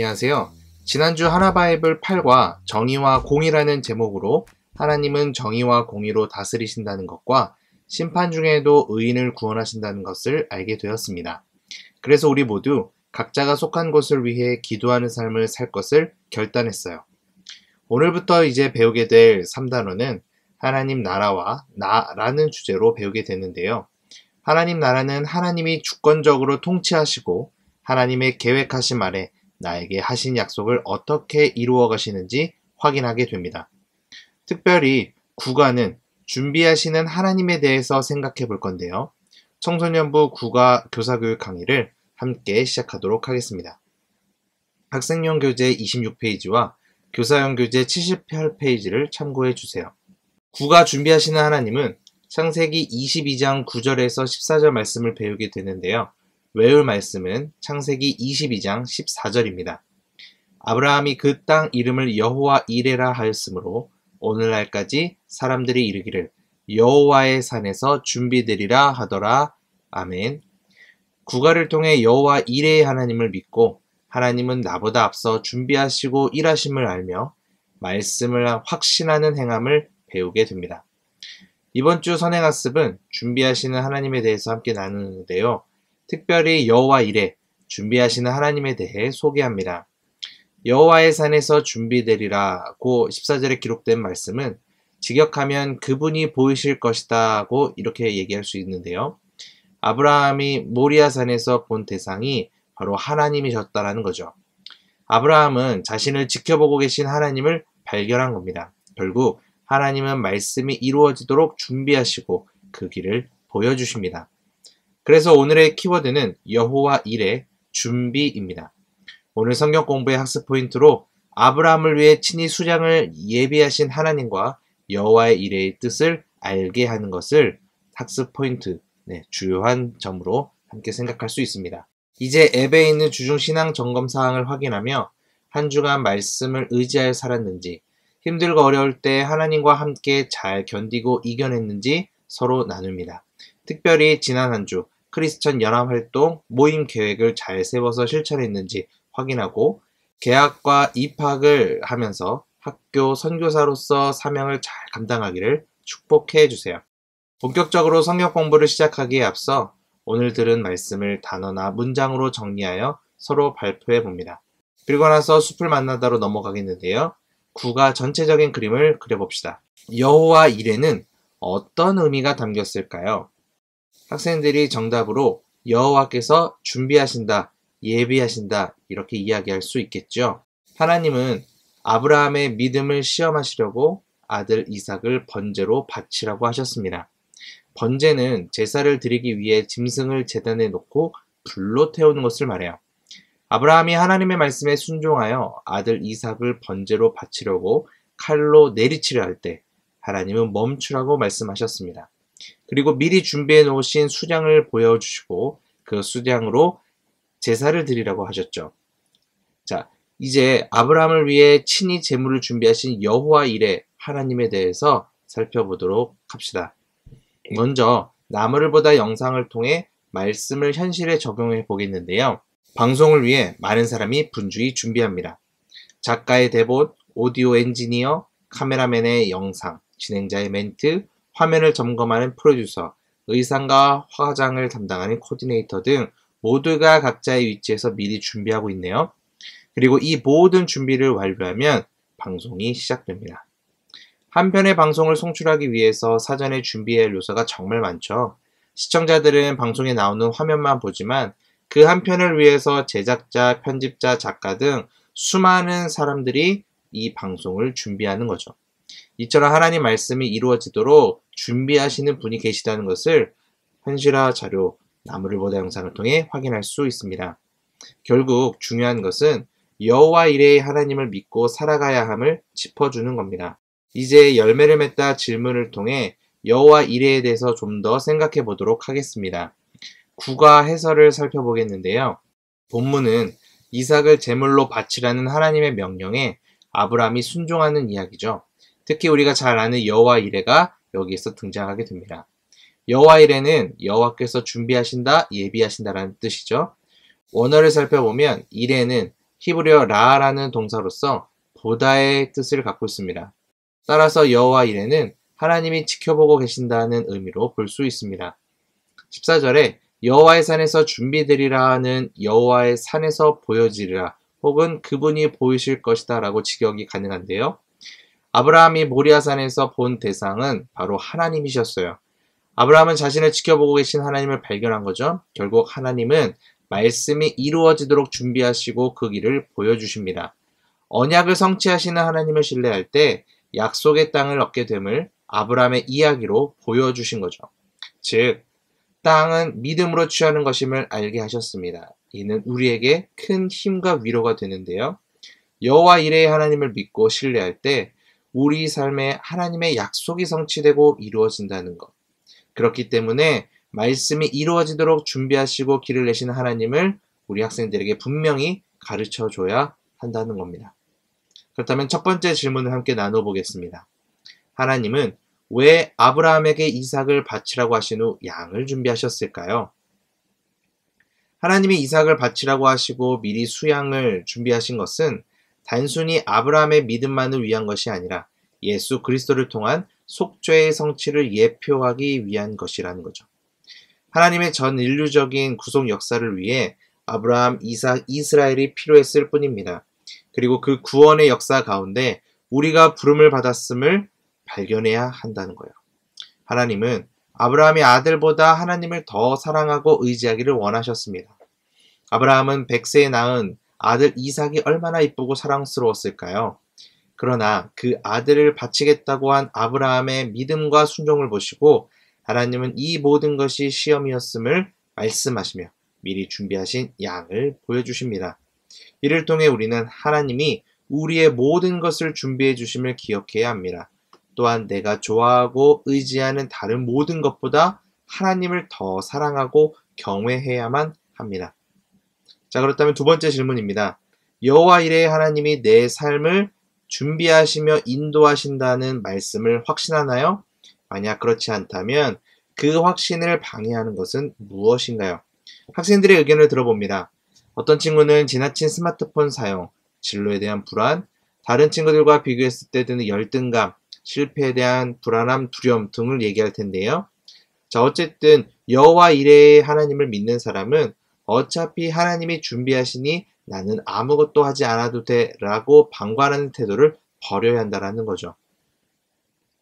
안녕하세요. 지난주 하나바이블 8과 정의와 공의라는 제목으로 하나님은 정의와 공의로 다스리신다는 것과 심판 중에도 의인을 구원하신다는 것을 알게 되었습니다. 그래서 우리 모두 각자가 속한 곳을 위해 기도하는 삶을 살 것을 결단했어요. 오늘부터 이제 배우게 될 3단원은 하나님 나라와 나라는 주제로 배우게 되는데요. 하나님 나라는 하나님이 주권적으로 통치하시고 하나님의 계획하심 아래 나에게 하신 약속을 어떻게 이루어 가시는지 확인하게 됩니다. 특별히 국가는 준비하시는 하나님에 대해서 생각해 볼 건데요. 청소년부 국가 교사교육 강의를 함께 시작하도록 하겠습니다. 학생용 교재 26페이지와 교사용 교재 78페이지를 참고해 주세요. 국가 준비하시는 하나님은 창세기 22장 9절에서 14절 말씀을 배우게 되는데요. 외울 말씀은 창세기 22장 14절입니다. 아브라함이 그 땅 이름을 여호와 이레라 하였으므로 오늘날까지 사람들이 이르기를 여호와의 산에서 준비되리라 하더라. 아멘. 국가를 통해 여호와 이레의 하나님을 믿고 하나님은 나보다 앞서 준비하시고 일하심을 알며 말씀을 확신하는 행함을 배우게 됩니다. 이번 주 선행학습은 준비하시는 하나님에 대해서 함께 나누는데요. 특별히 여호와 이레, 준비하시는 하나님에 대해 소개합니다. 여호와의 산에서 준비되리라고 14절에 기록된 말씀은 직역하면 그분이 보이실 것이다고 이렇게 얘기할 수 있는데요. 아브라함이 모리아 산에서 본 대상이 바로 하나님이셨다라는 거죠. 아브라함은 자신을 지켜보고 계신 하나님을 발견한 겁니다. 결국 하나님은 말씀이 이루어지도록 준비하시고 그 길을 보여주십니다. 그래서 오늘의 키워드는 여호와 이레, 준비입니다. 오늘 성경 공부의 학습 포인트로 아브라함을 위해 친히 수장을 예비하신 하나님과 여호와의 이레의 뜻을 알게 하는 것을 학습 포인트, 주요한 점으로 함께 생각할 수 있습니다. 이제 앱에 있는 주중 신앙 점검 사항을 확인하며 한 주간 말씀을 의지하여 살았는지, 힘들고 어려울 때 하나님과 함께 잘 견디고 이겨냈는지 서로 나눕니다. 특별히 지난 한 주 크리스천 연합활동 모임 계획을 잘 세워서 실천했는지 확인하고 개학과 입학을 하면서 학교 선교사로서 사명을 잘 감당하기를 축복해 주세요. 본격적으로 성경 공부를 시작하기에 앞서 오늘 들은 말씀을 단어나 문장으로 정리하여 서로 발표해 봅니다. 그리고 나서 숲을 만나다로 넘어가겠는데요. 구가 전체적인 그림을 그려봅시다. 여호와 이레는 어떤 의미가 담겼을까요? 학생들이 정답으로 여호와께서 준비하신다, 예비하신다 이렇게 이야기할 수 있겠죠. 하나님은 아브라함의 믿음을 시험하시려고 아들 이삭을 번제로 바치라고 하셨습니다. 번제는 제사를 드리기 위해 짐승을 제단에 놓고 불로 태우는 것을 말해요. 아브라함이 하나님의 말씀에 순종하여 아들 이삭을 번제로 바치려고 칼로 내리치려 할 때 하나님은 멈추라고 말씀하셨습니다. 그리고 미리 준비해 놓으신 수장을 보여주시고 그 수장으로 제사를 드리라고 하셨죠. 자, 이제 아브라함을 위해 친히 제물을 준비하신 여호와 이레 하나님에 대해서 살펴보도록 합시다. 먼저 나무를 보다 영상을 통해 말씀을 현실에 적용해 보겠는데요. 방송을 위해 많은 사람이 분주히 준비합니다. 작가의 대본, 오디오 엔지니어, 카메라맨의 영상, 진행자의 멘트, 화면을 점검하는 프로듀서, 의상과 화장을 담당하는 코디네이터 등 모두가 각자의 위치에서 미리 준비하고 있네요. 그리고 이 모든 준비를 완료하면 방송이 시작됩니다. 한 편의 방송을 송출하기 위해서 사전에 준비해야 할 요소가 정말 많죠. 시청자들은 방송에 나오는 화면만 보지만 그 한 편을 위해서 제작자, 편집자, 작가 등 수많은 사람들이 이 방송을 준비하는 거죠. 이처럼 하나님 말씀이 이루어지도록 준비하시는 분이 계시다는 것을 현실화 자료, 나무를 보다 영상을 통해 확인할 수 있습니다. 결국 중요한 것은 여호와 이레의 하나님을 믿고 살아가야 함을 짚어주는 겁니다. 이제 열매를 맺다 질문을 통해 여호와 이레에 대해서 좀 더 생각해 보도록 하겠습니다. 구가 해설을 살펴보겠는데요. 본문은 이삭을 제물로 바치라는 하나님의 명령에 아브라함이 순종하는 이야기죠. 특히 우리가 잘 아는 여호와 이레가 여기에서 등장하게 됩니다. 여호와 이레는 여호와께서 준비하신다, 예비하신다라는 뜻이죠. 원어를 살펴보면 이레는 히브리어 라라는 동사로서 보다의 뜻을 갖고 있습니다. 따라서 여호와 이레는 하나님이 지켜보고 계신다는 의미로 볼 수 있습니다. 14절에 여호와의 산에서 준비되리라는 여호와의 산에서 보여지리라 혹은 그분이 보이실 것이다 라고 직역이 가능한데요. 아브라함이 모리아산에서 본 대상은 바로 하나님이셨어요. 아브라함은 자신을 지켜보고 계신 하나님을 발견한 거죠. 결국 하나님은 말씀이 이루어지도록 준비하시고 그 길을 보여주십니다. 언약을 성취하시는 하나님을 신뢰할 때 약속의 땅을 얻게 됨을 아브라함의 이야기로 보여주신 거죠. 즉, 땅은 믿음으로 취하는 것임을 알게 하셨습니다. 이는 우리에게 큰 힘과 위로가 되는데요. 여호와 이레의 하나님을 믿고 신뢰할 때 우리 삶에 하나님의 약속이 성취되고 이루어진다는 것. 그렇기 때문에 말씀이 이루어지도록 준비하시고 길을 내시는 하나님을 우리 학생들에게 분명히 가르쳐 줘야 한다는 겁니다. 그렇다면 첫 번째 질문을 함께 나눠보겠습니다. 하나님은 왜 아브라함에게 이삭을 바치라고 하신 후 양을 준비하셨을까요? 하나님이 이삭을 바치라고 하시고 미리 수양을 준비하신 것은 단순히 아브라함의 믿음만을 위한 것이 아니라 예수 그리스도를 통한 속죄의 성취를 예표하기 위한 것이라는 거죠. 하나님의 전 인류적인 구속 역사를 위해 아브라함, 이삭, 이스라엘이 필요했을 뿐입니다. 그리고 그 구원의 역사 가운데 우리가 부름을 받았음을 발견해야 한다는 거예요. 하나님은 아브라함의 아들보다 하나님을 더 사랑하고 의지하기를 원하셨습니다. 아브라함은 100세에 낳은 아들 이삭이 얼마나 이쁘고 사랑스러웠을까요? 그러나 그 아들을 바치겠다고 한 아브라함의 믿음과 순종을 보시고 하나님은 이 모든 것이 시험이었음을 말씀하시며 미리 준비하신 양을 보여주십니다. 이를 통해 우리는 하나님이 우리의 모든 것을 준비해 주심을 기억해야 합니다. 또한 내가 좋아하고 의지하는 다른 모든 것보다 하나님을 더 사랑하고 경외해야만 합니다. 자, 그렇다면 두 번째 질문입니다. 여호와 이레의 하나님이 내 삶을 준비하시며 인도하신다는 말씀을 확신하나요? 만약 그렇지 않다면 그 확신을 방해하는 것은 무엇인가요? 학생들의 의견을 들어봅니다. 어떤 친구는 지나친 스마트폰 사용, 진로에 대한 불안, 다른 친구들과 비교했을 때 드는 열등감, 실패에 대한 불안함, 두려움 등을 얘기할 텐데요. 자, 어쨌든 여호와 이레의 하나님을 믿는 사람은 어차피 하나님이 준비하시니 나는 아무것도 하지 않아도 돼 라고 방관하는 태도를 버려야 한다는 거죠.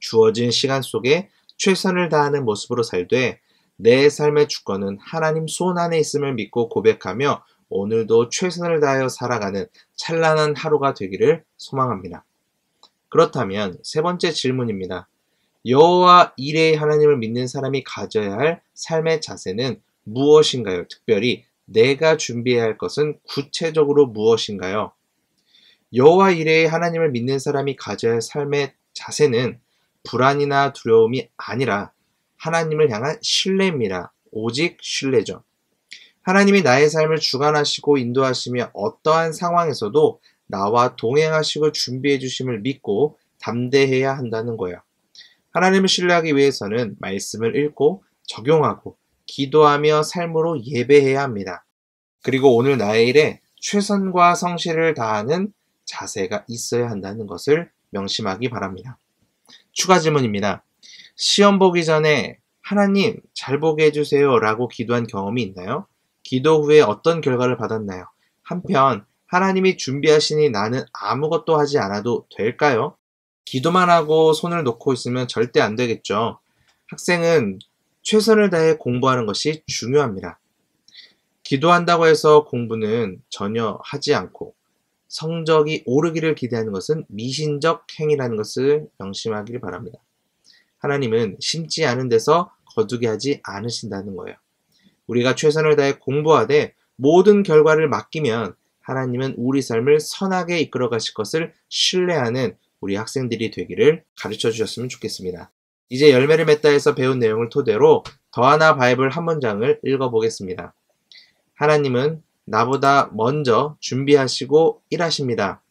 주어진 시간 속에 최선을 다하는 모습으로 살되 내 삶의 주권은 하나님 손 안에 있음을 믿고 고백하며 오늘도 최선을 다하여 살아가는 찬란한 하루가 되기를 소망합니다. 그렇다면 세 번째 질문입니다. 여호와 이레의 하나님을 믿는 사람이 가져야 할 삶의 자세는 무엇인가요? 특별히 내가 준비해야 할 것은 구체적으로 무엇인가요? 여호와 이레의 하나님을 믿는 사람이 가져야 할 삶의 자세는 불안이나 두려움이 아니라 하나님을 향한 신뢰입니다. 오직 신뢰죠. 하나님이 나의 삶을 주관하시고 인도하시며 어떠한 상황에서도 나와 동행하시고 준비해 주심을 믿고 담대해야 한다는 거예요. 하나님을 신뢰하기 위해서는 말씀을 읽고 적용하고 기도하며 삶으로 예배해야 합니다. 그리고 오늘 나의 일에 최선과 성실을 다하는 자세가 있어야 한다는 것을 명심하기 바랍니다. 추가 질문입니다. 시험 보기 전에 하나님 잘 보게 해주세요 라고 기도한 경험이 있나요? 기도 후에 어떤 결과를 받았나요? 한편 하나님이 준비하시니 나는 아무것도 하지 않아도 될까요? 기도만 하고 손을 놓고 있으면 절대 안 되겠죠. 학생은 최선을 다해 공부하는 것이 중요합니다. 기도한다고 해서 공부는 전혀 하지 않고 성적이 오르기를 기대하는 것은 미신적 행위라는 것을 명심하기를 바랍니다. 하나님은 심지 않은 데서 거두게 하지 않으신다는 거예요. 우리가 최선을 다해 공부하되 모든 결과를 맡기면 하나님은 우리 삶을 선하게 이끌어 가실 것을 신뢰하는 우리 학생들이 되기를 가르쳐 주셨으면 좋겠습니다. 이제 열매를 맺다에서 배운 내용을 토대로 더하나 바이블 한 문장을 읽어보겠습니다. 하나님은 나보다 먼저 준비하시고 일하십니다.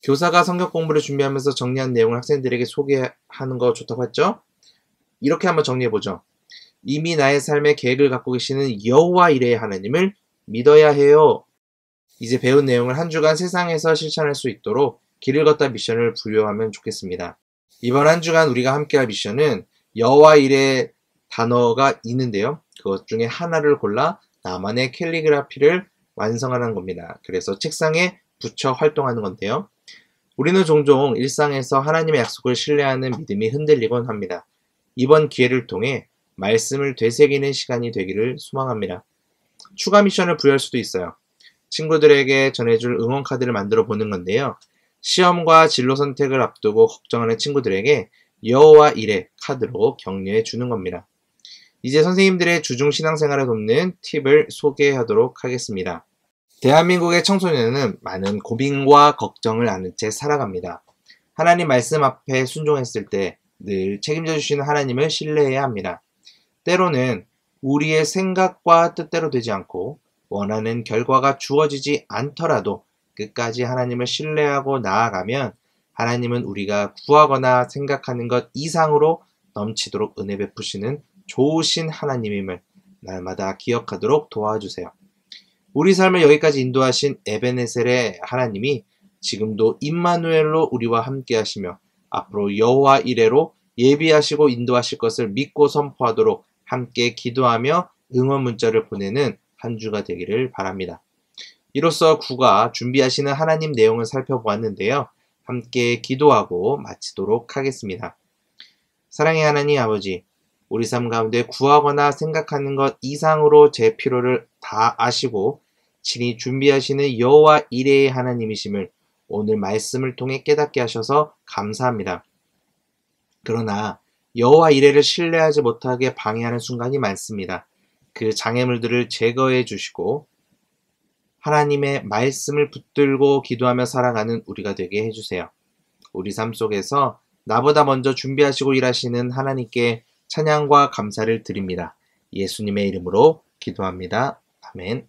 교사가 성경 공부를 준비하면서 정리한 내용을 학생들에게 소개하는 거 좋다고 했죠? 이렇게 한번 정리해보죠. 이미 나의 삶에 계획을 갖고 계시는 여호와 이레의 하나님을 믿어야 해요. 이제 배운 내용을 한 주간 세상에서 실천할 수 있도록 길을 걷다 미션을 부여하면 좋겠습니다. 이번 한 주간 우리가 함께할 미션은 여와 일의 단어가 있는데요. 그것 중에 하나를 골라 나만의 캘리그라피를 완성하는 겁니다. 그래서 책상에 붙여 활동하는 건데요. 우리는 종종 일상에서 하나님의 약속을 신뢰하는 믿음이 흔들리곤 합니다. 이번 기회를 통해 말씀을 되새기는 시간이 되기를 소망합니다. 추가 미션을 부여할 수도 있어요. 친구들에게 전해줄 응원 카드를 만들어 보는 건데요. 시험과 진로 선택을 앞두고 걱정하는 친구들에게 여호와 일의 카드로 격려해 주는 겁니다. 이제 선생님들의 주중 신앙생활을 돕는 팁을 소개하도록 하겠습니다. 대한민국의 청소년은 많은 고민과 걱정을 안은 채 살아갑니다. 하나님 말씀 앞에 순종했을 때 늘 책임져 주시는 하나님을 신뢰해야 합니다. 때로는 우리의 생각과 뜻대로 되지 않고 원하는 결과가 주어지지 않더라도 끝까지 하나님을 신뢰하고 나아가면 하나님은 우리가 구하거나 생각하는 것 이상으로 넘치도록 은혜 베푸시는 좋으신 하나님임을 날마다 기억하도록 도와주세요. 우리 삶을 여기까지 인도하신 에베네셀의 하나님이 지금도 임마누엘로 우리와 함께 하시며 앞으로 여호와 이레로 예비하시고 인도하실 것을 믿고 선포하도록 함께 기도하며 응원 문자를 보내는 한 주가 되기를 바랍니다. 이로써 구가 준비하시는 하나님 내용을 살펴보았는데요. 함께 기도하고 마치도록 하겠습니다. 사랑의 하나님 아버지, 우리 삶 가운데 구하거나 생각하는 것 이상으로 제 필요를 다 아시고 친히 준비하시는 여호와 이레의 하나님이심을 오늘 말씀을 통해 깨닫게 하셔서 감사합니다. 그러나 여호와 이레를 신뢰하지 못하게 방해하는 순간이 많습니다. 그 장애물들을 제거해 주시고 하나님의 말씀을 붙들고 기도하며 살아가는 우리가 되게 해주세요. 우리 삶 속에서 나보다 먼저 준비하시고 일하시는 하나님께 찬양과 감사를 드립니다. 예수님의 이름으로 기도합니다. 아멘.